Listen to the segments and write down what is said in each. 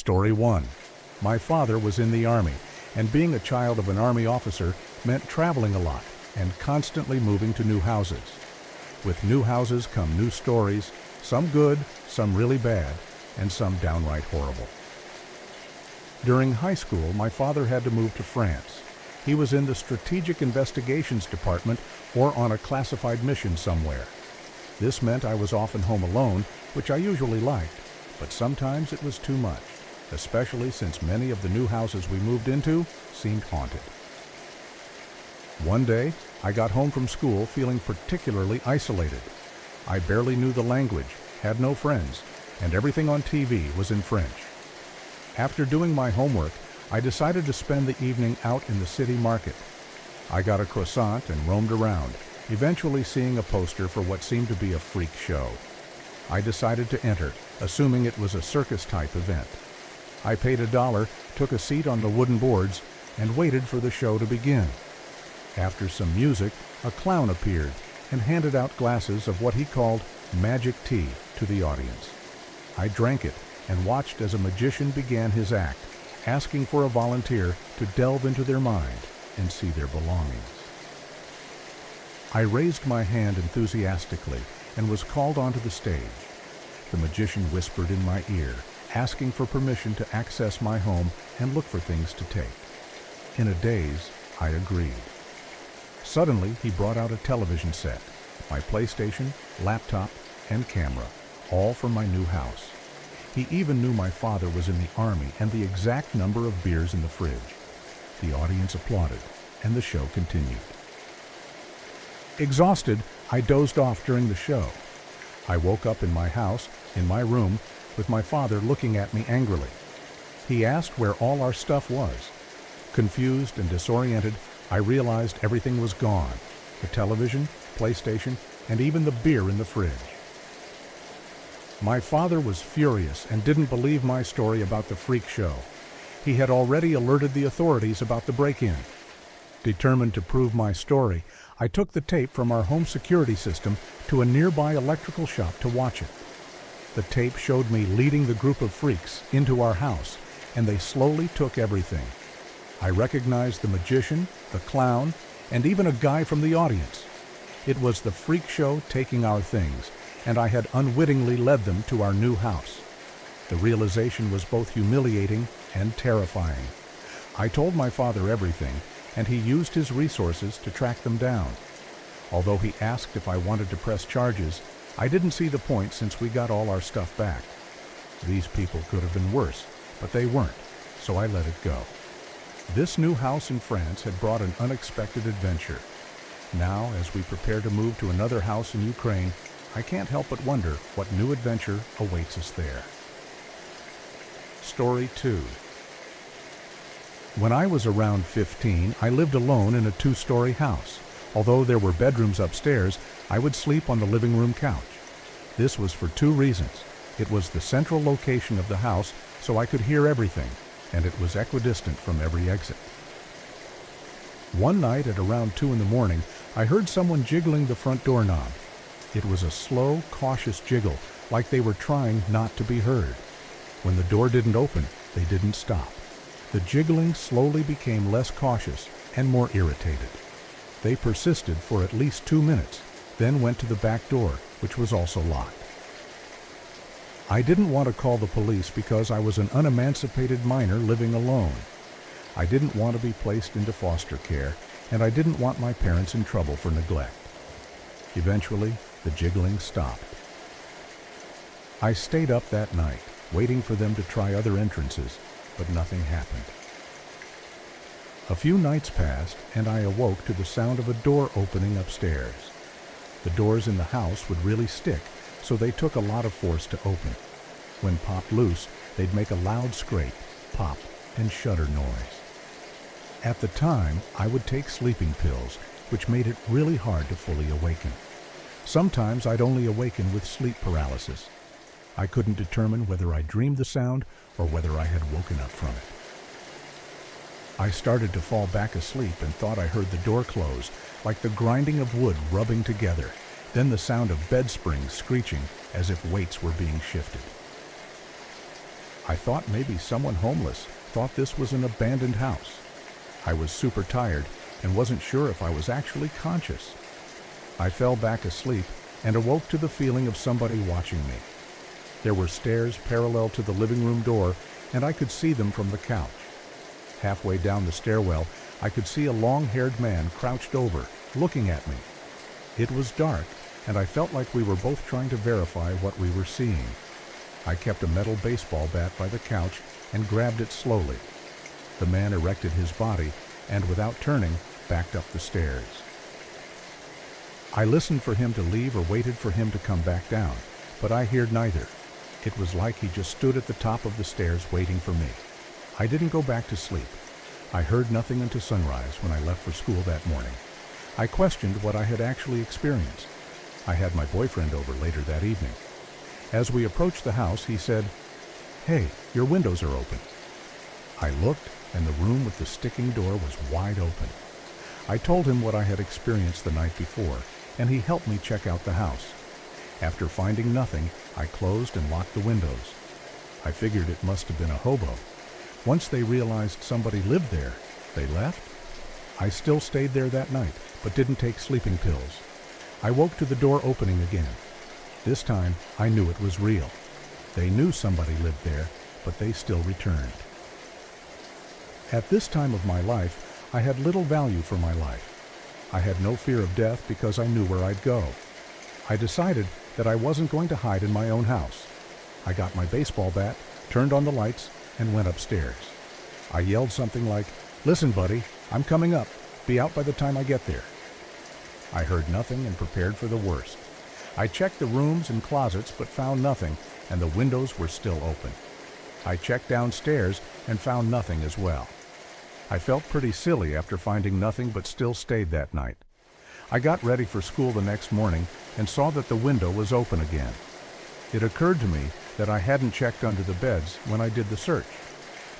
Story 1. My father was in the Army, and being a child of an Army officer meant traveling a lot and constantly moving to new houses. With new houses come new stories, some good, some really bad, and some downright horrible. During high school, my father had to move to France. He was in the Strategic Investigations Department or on a classified mission somewhere. This meant I was often home alone, which I usually liked, but sometimes it was too much, especially since many of the new houses we moved into seemed haunted. One day, I got home from school feeling particularly isolated. I barely knew the language, had no friends, and everything on TV was in French. After doing my homework, I decided to spend the evening out in the city market. I got a croissant and roamed around, eventually seeing a poster for what seemed to be a freak show. I decided to enter, assuming it was a circus-type event. I paid $1, took a seat on the wooden boards, and waited for the show to begin. After some music, a clown appeared and handed out glasses of what he called magic tea to the audience. I drank it and watched as a magician began his act, asking for a volunteer to delve into their mind and see their belongings. I raised my hand enthusiastically and was called onto the stage. The magician whispered in my ear, asking for permission to access my home and look for things to take. In a daze, I agreed. Suddenly, he brought out a television set, my PlayStation, laptop, and camera, all from my new house. He even knew my father was in the Army and the exact number of beers in the fridge. The audience applauded, and the show continued. Exhausted, I dozed off during the show. I woke up in my house, in my room, with my father looking at me angrily. He asked where all our stuff was. Confused and disoriented, I realized everything was gone: the television, PlayStation, and even the beer in the fridge. My father was furious and didn't believe my story about the freak show. He had already alerted the authorities about the break-in. Determined to prove my story, I took the tape from our home security system to a nearby electrical shop to watch it. The tape showed me leading the group of freaks into our house, and they slowly took everything. I recognized the magician, the clown, and even a guy from the audience. It was the freak show taking our things, and I had unwittingly led them to our new house. The realization was both humiliating and terrifying. I told my father everything, and he used his resources to track them down. Although he asked if I wanted to press charges, I didn't see the point since we got all our stuff back. These people could have been worse, but they weren't, so I let it go. This new house in France had brought an unexpected adventure. Now, as we prepare to move to another house in Ukraine, I can't help but wonder what new adventure awaits us there. Story 2. When I was around 15, I lived alone in a 2-story house. Although there were bedrooms upstairs, I would sleep on the living room couch. This was for 2 reasons. It was the central location of the house, so I could hear everything, and it was equidistant from every exit. One night at around 2 in the morning, I heard someone jiggling the front doorknob. It was a slow, cautious jiggle, like they were trying not to be heard. When the door didn't open, they didn't stop. The jiggling slowly became less cautious and more irritated. They persisted for at least 2 minutes, then went to the back door, which was also locked. I didn't want to call the police because I was an unemancipated minor living alone. I didn't want to be placed into foster care, and I didn't want my parents in trouble for neglect. Eventually, the jiggling stopped. I stayed up that night, waiting for them to try other entrances, but nothing happened. A few nights passed, and I awoke to the sound of a door opening upstairs. The doors in the house would really stick, so they took a lot of force to open. When popped loose, they'd make a loud scrape, pop, and shudder noise. At the time, I would take sleeping pills, which made it really hard to fully awaken. Sometimes I'd only awaken with sleep paralysis. I couldn't determine whether I dreamed the sound or whether I had woken up from it. I started to fall back asleep and thought I heard the door close, like the grinding of wood rubbing together, then the sound of bed springs screeching as if weights were being shifted. I thought maybe someone homeless thought this was an abandoned house. I was super tired and wasn't sure if I was actually conscious. I fell back asleep and awoke to the feeling of somebody watching me. There were stairs parallel to the living room door, and I could see them from the couch. Halfway down the stairwell, I could see a long-haired man crouched over, looking at me. It was dark, and I felt like we were both trying to verify what we were seeing. I kept a metal baseball bat by the couch and grabbed it slowly. The man erected his body and, without turning, backed up the stairs. I listened for him to leave or waited for him to come back down, but I heard neither. It was like he just stood at the top of the stairs waiting for me. I didn't go back to sleep. I heard nothing until sunrise when I left for school that morning. I questioned what I had actually experienced. I had my boyfriend over later that evening. As we approached the house, he said, "Hey, your windows are open." I looked, and the room with the sticking door was wide open. I told him what I had experienced the night before, and he helped me check out the house. After finding nothing, I closed and locked the windows. I figured it must have been a hobo. Once they realized somebody lived there, they left. I still stayed there that night, but didn't take sleeping pills. I woke to the door opening again. This time, I knew it was real. They knew somebody lived there, but they still returned. At this time of my life, I had little value for my life. I had no fear of death because I knew where I'd go. I decided that I wasn't going to hide in my own house. I got my baseball bat, turned on the lights, and went upstairs. I yelled something like, "Listen, buddy, I'm coming up. Be out by the time I get there." I heard nothing and prepared for the worst. I checked the rooms and closets but found nothing, and the windows were still open. I checked downstairs and found nothing as well. I felt pretty silly after finding nothing but still stayed that night. I got ready for school the next morning and saw that the window was open again. It occurred to me that I hadn't checked under the beds when I did the search.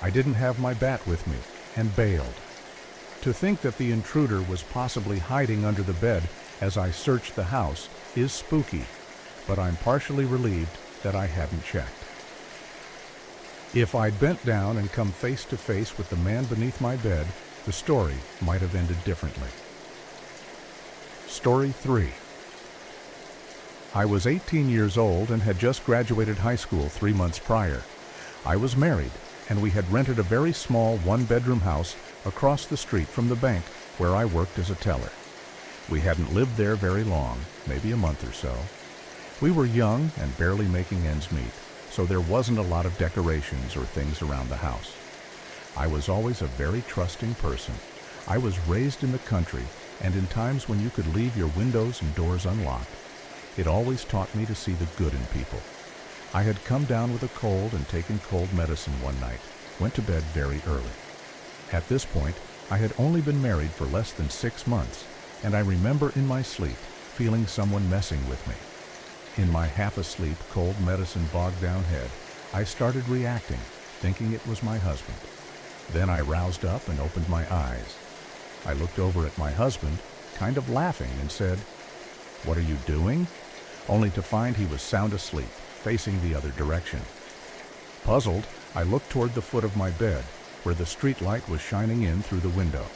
I didn't have my bat with me and bailed. To think that the intruder was possibly hiding under the bed as I searched the house is spooky, but I'm partially relieved that I hadn't checked. If I'd bent down and come face to face with the man beneath my bed, the story might have ended differently. Story 3. I was 18 years old and had just graduated high school 3 months prior. I was married, and we had rented a very small one-bedroom house across the street from the bank where I worked as a teller. We hadn't lived there very long, maybe a month or so. We were young and barely making ends meet, so there wasn't a lot of decorations or things around the house. I was always a very trusting person. I was raised in the country, and in times when you could leave your windows and doors unlocked, it always taught me to see the good in people. I had come down with a cold and taken cold medicine one night, went to bed very early. At this point, I had only been married for less than 6 months, and I remember in my sleep feeling someone messing with me. In my half-asleep, cold medicine bogged down head, I started reacting, thinking it was my husband. Then I roused up and opened my eyes. I looked over at my husband, kind of laughing, and said, "What are you doing?" Only to find he was sound asleep, facing the other direction. Puzzled, I looked toward the foot of my bed, where the street light was shining in through the window.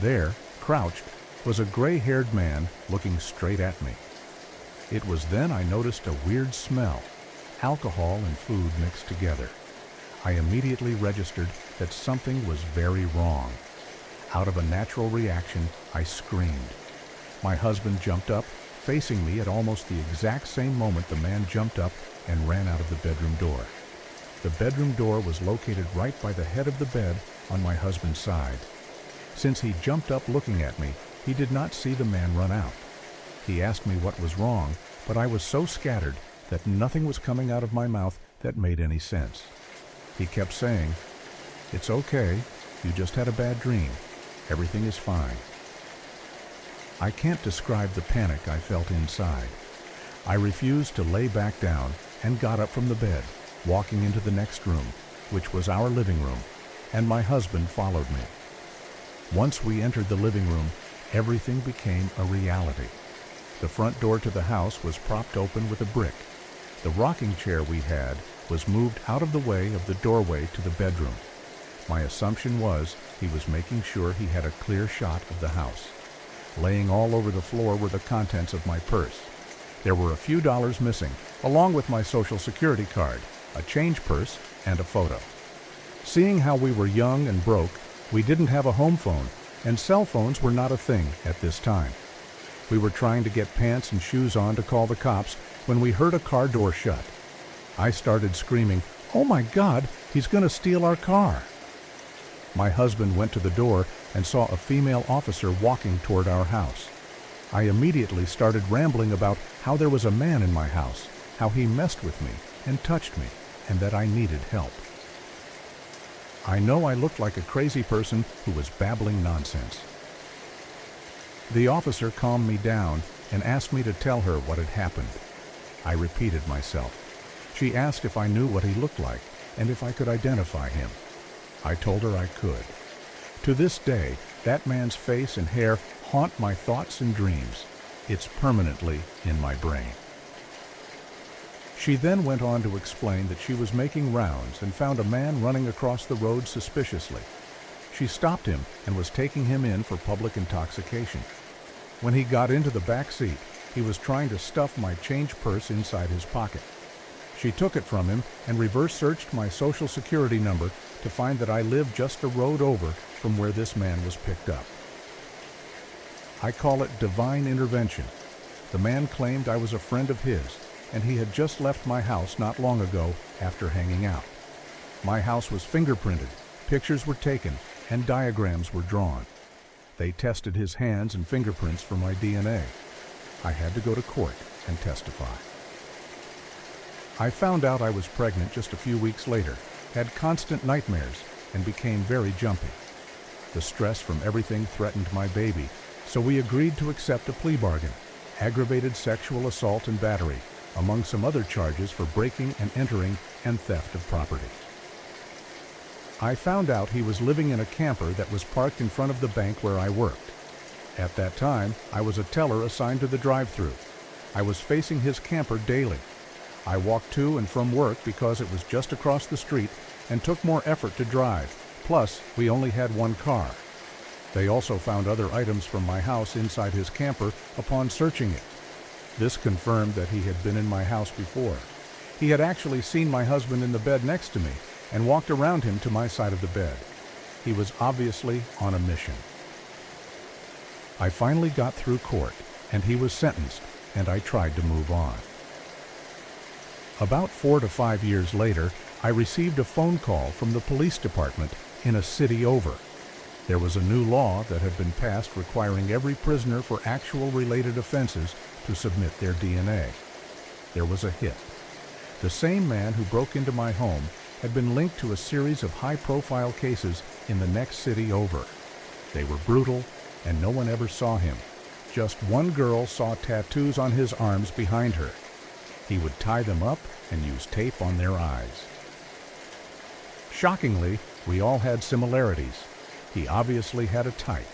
There, crouched, was a gray-haired man looking straight at me. It was then I noticed a weird smell, alcohol and food mixed together. I immediately registered that something was very wrong. Out of a natural reaction, I screamed. My husband jumped up, facing me at almost the exact same moment the man jumped up and ran out of the bedroom door. The bedroom door was located right by the head of the bed on my husband's side. Since he jumped up looking at me, he did not see the man run out. He asked me what was wrong, but I was so scattered that nothing was coming out of my mouth that made any sense. He kept saying, "It's okay, you just had a bad dream. Everything is fine." I can't describe the panic I felt inside. I refused to lay back down and got up from the bed, walking into the next room, which was our living room, and my husband followed me. Once we entered the living room, everything became a reality. The front door to the house was propped open with a brick. The rocking chair we had was moved out of the way of the doorway to the bedroom. My assumption was he was making sure he had a clear shot of the house. Laying all over the floor were the contents of my purse. There were a few dollars missing, along with my Social Security card, a change purse, and a photo. Seeing how we were young and broke, we didn't have a home phone, and cell phones were not a thing at this time. We were trying to get pants and shoes on to call the cops when we heard a car door shut. I started screaming, "Oh my God, he's going to steal our car!" My husband went to the door and saw a female officer walking toward our house. I immediately started rambling about how there was a man in my house, how he messed with me and touched me, and that I needed help. I know I looked like a crazy person who was babbling nonsense. The officer calmed me down and asked me to tell her what had happened. I repeated myself. She asked if I knew what he looked like and if I could identify him. I told her I could. To this day, that man's face and hair haunt my thoughts and dreams. It's permanently in my brain. She then went on to explain that she was making rounds and found a man running across the road suspiciously. She stopped him and was taking him in for public intoxication. When he got into the back seat, he was trying to stuff my change purse inside his pocket. She took it from him and reverse searched my Social Security number to find that I lived just a road over from where this man was picked up. I call it divine intervention. The man claimed I was a friend of his, and he had just left my house not long ago after hanging out. My house was fingerprinted, pictures were taken, and diagrams were drawn. They tested his hands and fingerprints for my DNA. I had to go to court and testify. I found out I was pregnant just a few weeks later, had constant nightmares, and became very jumpy. The stress from everything threatened my baby, so we agreed to accept a plea bargain, aggravated sexual assault and battery, among some other charges for breaking and entering and theft of property. I found out he was living in a camper that was parked in front of the bank where I worked. At that time, I was a teller assigned to the drive-thru. I was facing his camper daily. I walked to and from work because it was just across the street and took more effort to drive. Plus, we only had one car. They also found other items from my house inside his camper upon searching it. This confirmed that he had been in my house before. He had actually seen my husband in the bed next to me and walked around him to my side of the bed. He was obviously on a mission. I finally got through court, and he was sentenced, and I tried to move on. About 4 to 5 years later, I received a phone call from the police department in a city over. There was a new law that had been passed requiring every prisoner for actual related offenses to submit their DNA. There was a hit. The same man who broke into my home had been linked to a series of high-profile cases in the next city over. They were brutal, and no one ever saw him. Just one girl saw tattoos on his arms behind her. He would tie them up and use tape on their eyes. Shockingly, we all had similarities. He obviously had a type.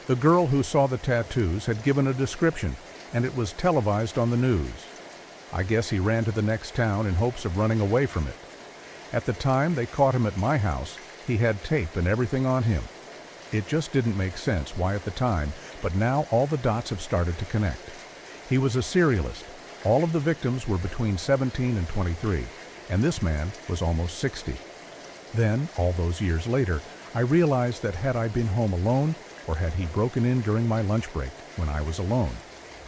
The girl who saw the tattoos had given a description, and it was televised on the news. I guess he ran to the next town in hopes of running away from it. At the time they caught him at my house, he had tape and everything on him. It just didn't make sense why at the time, but now all the dots have started to connect. He was a serialist. All of the victims were between 17 and 23, and this man was almost 60. Then, all those years later, I realized that had I been home alone, or had he broken in during my lunch break when I was alone,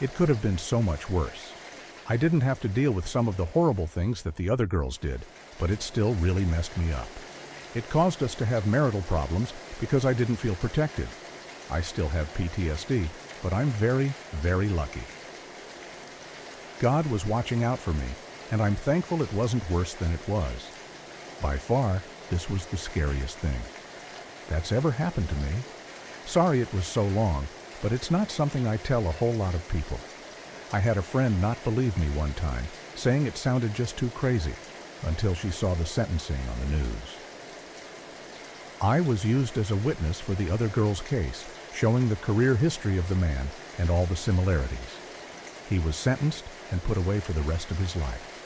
it could have been so much worse. I didn't have to deal with some of the horrible things that the other girls did, but it still really messed me up. It caused us to have marital problems because I didn't feel protected. I still have PTSD, but I'm very, very lucky. God was watching out for me, and I'm thankful it wasn't worse than it was. By far, this was the scariest thing that's ever happened to me. Sorry it was so long, but it's not something I tell a whole lot of people. I had a friend not believe me one time, saying it sounded just too crazy, until she saw the sentencing on the news. I was used as a witness for the other girl's case, showing the career history of the man and all the similarities. He was sentenced and put away for the rest of his life.